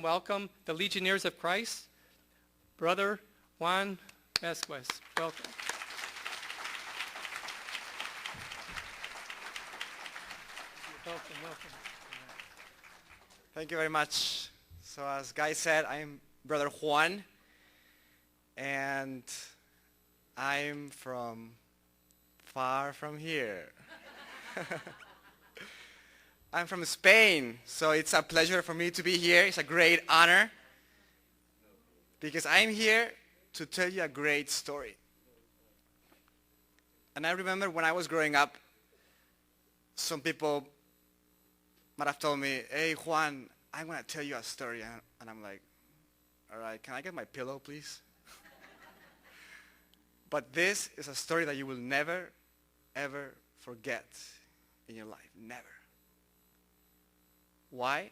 Welcome the Legionnaires of Christ, Brother Juan Vazquez. Welcome. Welcome. Thank you very much. So as Guy said, I'm Brother Juan, and I'm from far from here. I'm from Spain, so it's a pleasure for me to be here. It's a great honor because I'm here to tell you a great story. And I remember when I was growing up, some people might have told me, "Hey, Juan, I'm going to tell you a story." And I'm like, "All right, can I get my pillow, please?" But this is a story that you will never, ever forget in your life. Never. Why?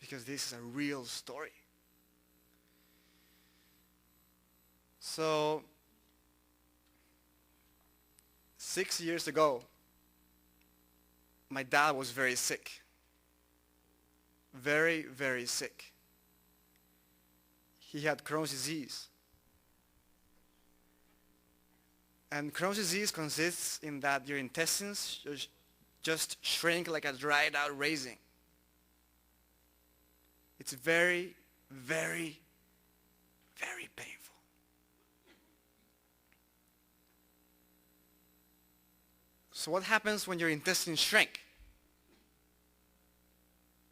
Because this is a real story. So, 6 years ago, my dad was very sick. Very, very sick. He had Crohn's disease. And Crohn's disease consists in that your intestines just shrink like a dried out raisin. It's very, very, very painful. So what happens when your intestines shrink?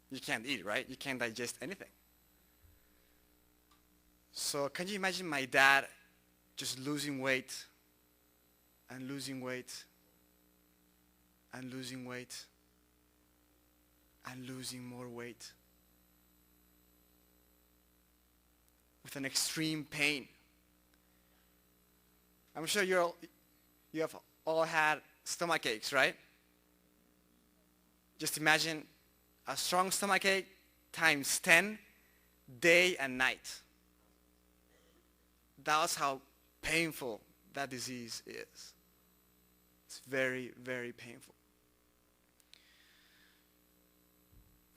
You can't eat, right? You can't digest anything. So can you imagine my dad just losing weight and losing weight and losing weight and losing more weight with an extreme pain? I'm sure you have all had stomach aches, right? Just imagine a strong stomach ache times 10, day and night. That's how painful that disease is. It's very, very painful.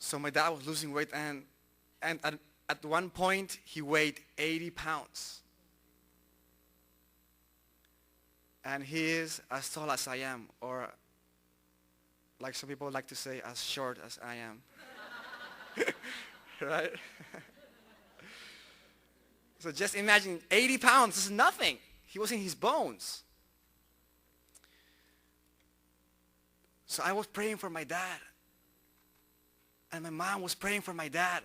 So my dad was losing weight, and at one point he weighed 80 pounds. And he is as tall as I am, or like some people like to say, as short as I am. Right? So just imagine 80 pounds is nothing. He was in his bones. So I was praying for my dad. And my mom was praying for my dad.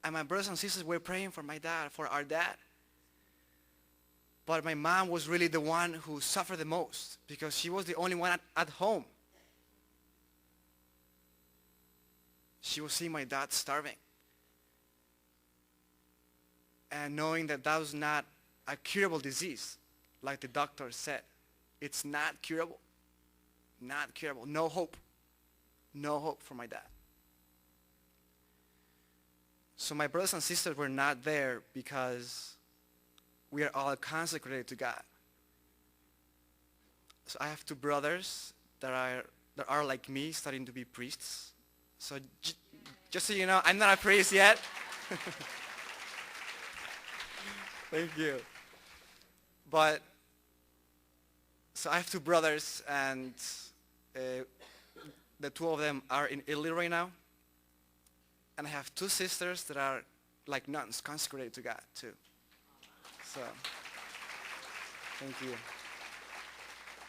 And my brothers and sisters were praying for my dad, for our dad. But my mom was really the one who suffered the most because she was the only one at home. She was seeing my dad starving. And knowing that that was not a curable disease, like the doctor said. It's not curable. Not curable. No hope. No hope for my dad. So my brothers and sisters were not there because we are all consecrated to God. So I have two brothers that are like me, starting to be priests. So just so you know, I'm not a priest yet. Thank you. But, so I have two brothers, and the two of them are in Italy right now. And I have two sisters that are like nuns, consecrated to God too. So, thank you.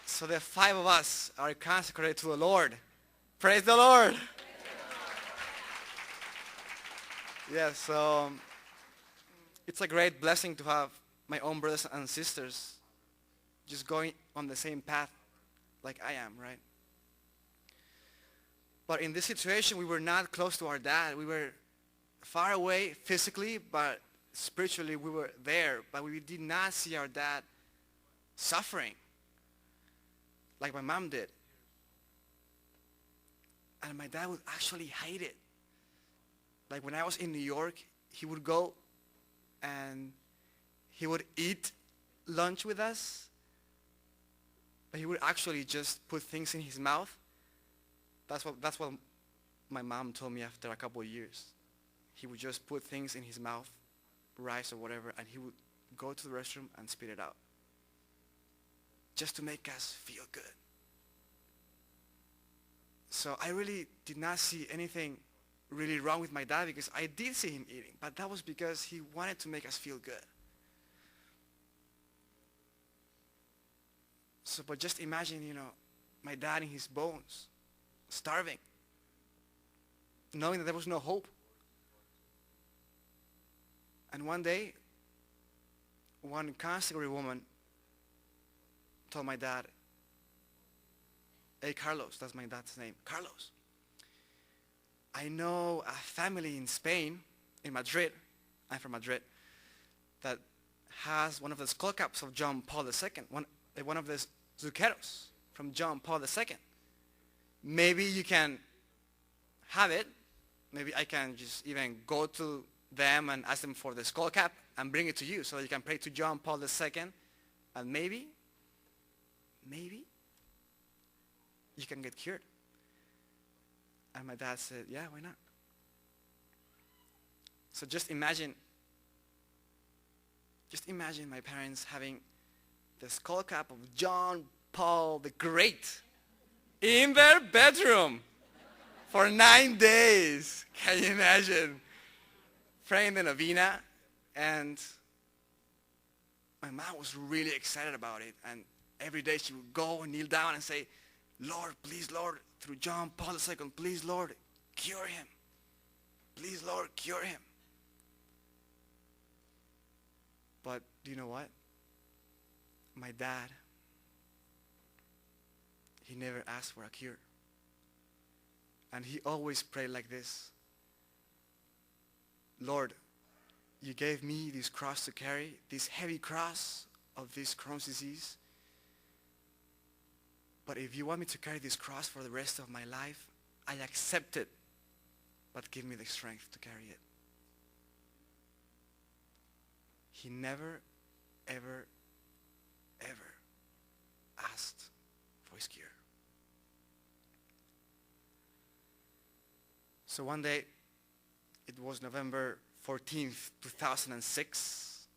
So the five of us are consecrated to the Lord. Praise the Lord. Yeah, so it's a great blessing to have my own brothers and sisters just going on the same path like I am, right? But in this situation, we were not close to our dad. We were far away physically, but spiritually we were there. But we did not see our dad suffering like my mom did. And my dad would actually hate it. Like when I was in New York, he would go and he would eat lunch with us, but he would actually just put things in his mouth. That's what my mom told me after a couple of years. he would just put things in his mouth, rice or whatever, and he would go to the restroom and spit it out, just to make us feel good. So I really did not see anything really wrong with my dad, because I did see him eating, but that was because he wanted to make us feel good. So, but just imagine, my dad in his bones, starving, knowing that there was no hope. And one day, one consecrated woman told my dad, "Hey, Carlos," that's my dad's name, "Carlos, I know a family in Spain, in Madrid, I'm from Madrid, that has one of the skull caps of John Paul II, one of the zuccheros from John Paul II. Maybe you can have it. Maybe I can just even go to them and ask them for the skull cap and bring it to you so that you can pray to John Paul II, and maybe you can get cured." And my dad said, "Yeah, why not?" So just imagine my parents having the skull cap of John Paul the Great in their bedroom for 9 days. Can you imagine? Praying the novena, and my mom was really excited about it, and every day she would go and kneel down and say, "Lord, please, Lord, through John Paul II, please, Lord, cure him. Please, Lord, cure him." But do you know what? My dad, he never asked for a cure. And he always prayed like this: "Lord, you gave me this cross to carry, this heavy cross of this Crohn's disease. But if you want me to carry this cross for the rest of my life, I accept it. But give me the strength to carry it." He never, ever, ever asked for his cure. So one day, it was November 14th, 2006.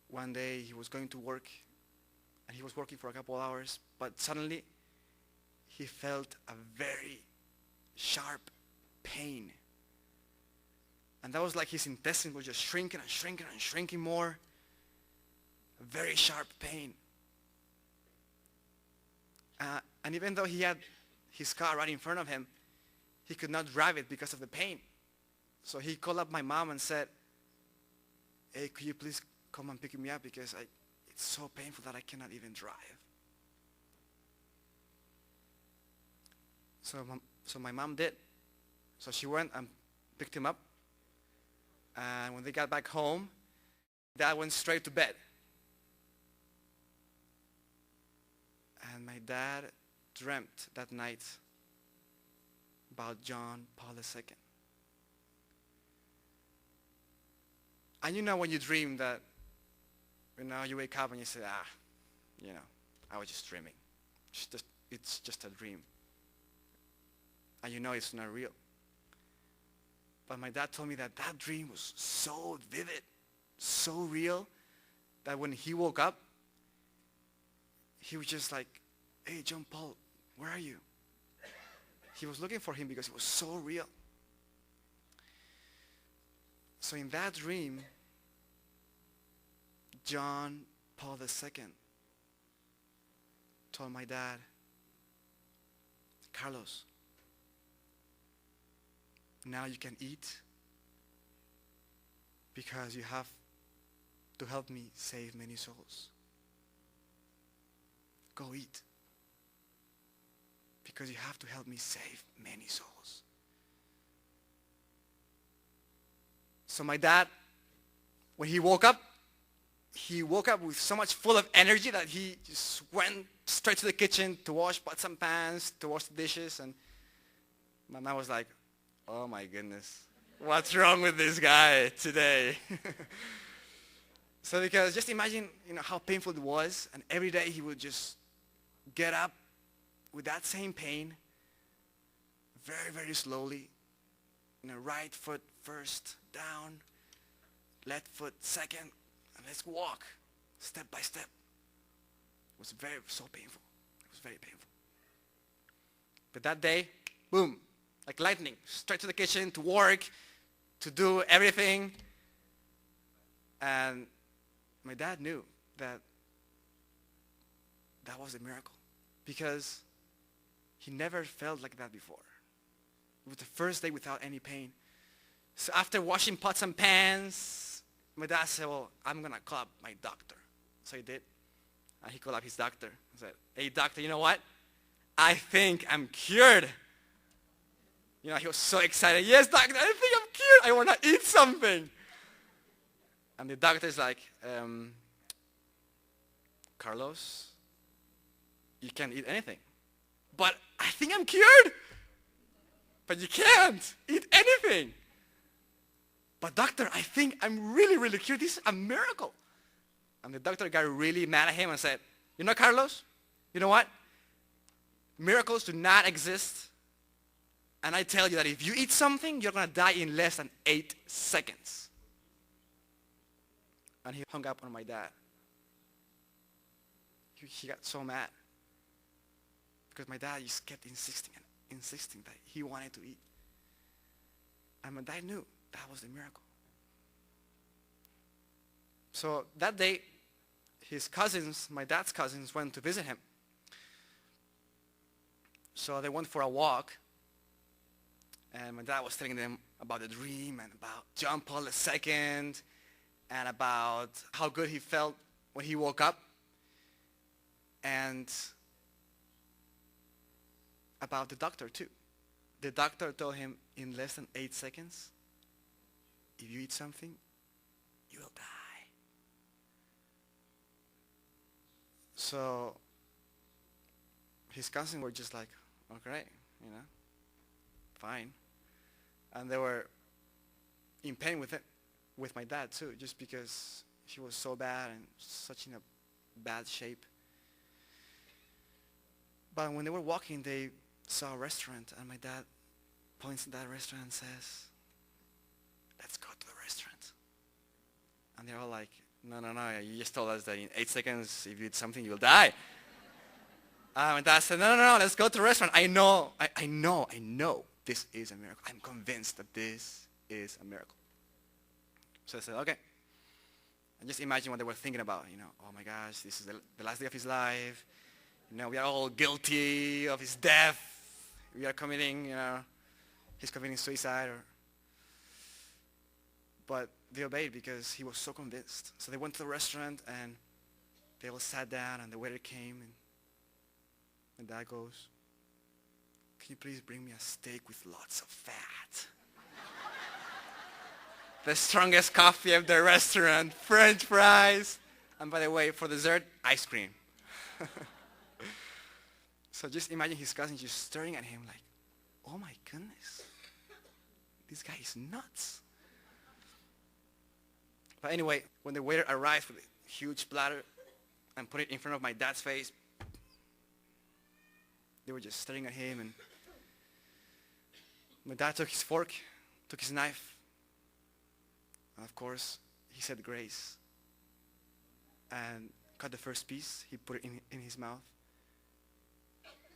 One day he was going to work, and he was working for a couple hours, but suddenly he felt a very sharp pain. And that was like his intestine was just shrinking and shrinking and shrinking more. A very sharp pain. And even though he had his car right in front of him, he could not drive it because of the pain. So he called up my mom and said, "Hey, could you please come and pick me up, because it's so painful that I cannot even drive." So my mom did. So she went and picked him up. And when they got back home, Dad went straight to bed. And my dad dreamt that night about John Paul II. And you know when you dream that, you wake up and you say, I was just dreaming. It's just a dream. And you know it's not real. But my dad told me that dream was so vivid, so real, that when he woke up, he was just like, "Hey, John Paul, where are you?" He was looking for him because it was so real. So in that dream, John Paul II told my dad, "Carlos, now you can eat, because you have to help me save many souls. Go eat, because you have to help me save many souls." So my dad, when he woke up with so much full of energy that he just went straight to the kitchen to wash pots and pans, to wash the dishes. And my mom was like, "Oh my goodness, what's wrong with this guy today?" So because just imagine, how painful it was, and every day he would just get up with that same pain, very, very slowly, right foot first, down, left foot second, and let's walk step by step. It was so painful. It was very painful. But that day, boom, like lightning, straight to the kitchen, to work, to do everything. And my dad knew that that was a miracle because he never felt like that before. It was the first day without any pain. So after washing pots and pans, my dad said, well, I'm going to call up my doctor. So he did. And he called up his doctor. He said, hey, doctor, you know what? I think I'm cured. You know, he was so excited. Yes, doctor, I think I'm cured. I want to eat something. And the doctor's like, Carlos, you can't eat anything. But I think I'm cured. But you can't eat anything. But doctor, I think I'm really, really cured. This is a miracle. And the doctor got really mad at him and said, you know, Carlos, you know what? Miracles do not exist. And I tell you that if you eat something, you're going to die in less than 8 seconds. And he hung up on my dad. He got so mad. Because my dad just kept insisting that he wanted to eat. And my dad knew that was the miracle. So that day, his cousins, my dad's cousins, went to visit him. So they went for a walk. And my dad was telling them about the dream and about John Paul II and about how good he felt when he woke up. And about the doctor too. The doctor told him in less than 8 seconds, if you eat something, you will die. So his cousins were just like, okay, you know, fine. And they were in pain with it, with my dad too, just because he was so bad and such in a bad shape. But when they were walking, they saw a restaurant, and my dad points at that restaurant and says, let's go to the restaurant. And they're all like, no, you just told us that in 8 seconds, if you eat something, you'll die. My dad said, no, let's go to the restaurant. I know, this is a miracle. I'm convinced that this is a miracle. So I said, okay. And just imagine what they were thinking about, you know, oh my gosh, this is the last day of his life. You know, we are all guilty of his death. We are committing, he's committing suicide. But they obeyed because he was so convinced. So they went to the restaurant and they all sat down and the waiter came and dad goes, can you please bring me a steak with lots of fat? The strongest coffee of the restaurant, French fries, and by the way, for dessert, ice cream. So just imagine his cousin just staring at him like, oh my goodness, this guy is nuts. But anyway, when the waiter arrived with a huge platter and put it in front of my dad's face, they were just staring at him, and my dad took his fork, took his knife, and of course, he said grace and cut the first piece. He put it in his mouth.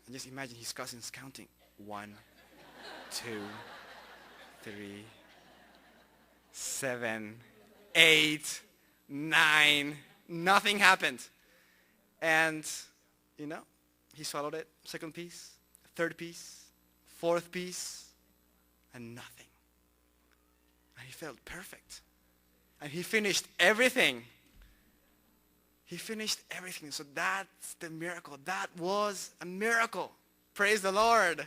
And just imagine his cousins counting. 1, 2, 3, 7, 8, 9. Nothing happened. And, you know, he swallowed it. Second piece, third piece, fourth piece, and nothing. And he felt perfect. And he finished everything. He finished everything. So that's the miracle. That was a miracle. Praise the Lord.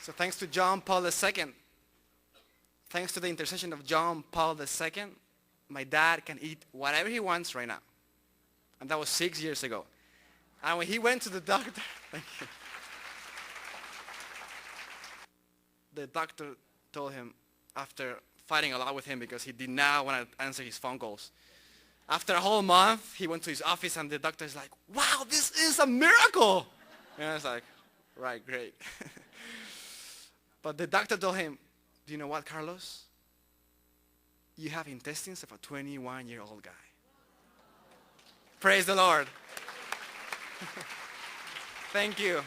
So thanks to John Paul II, thanks to the intercession of John Paul II, my dad can eat whatever he wants right now. And that was 6 years ago. And when he went to the doctor, thank you. The doctor told him, after fighting a lot with him because he did not want to answer his phone calls, after a whole month, he went to his office and the doctor's like, wow, this is a miracle. And I was like, right, great. But the doctor told him, do you know what, Carlos? You have intestines of a 21-year-old guy. Praise the Lord. Thank you.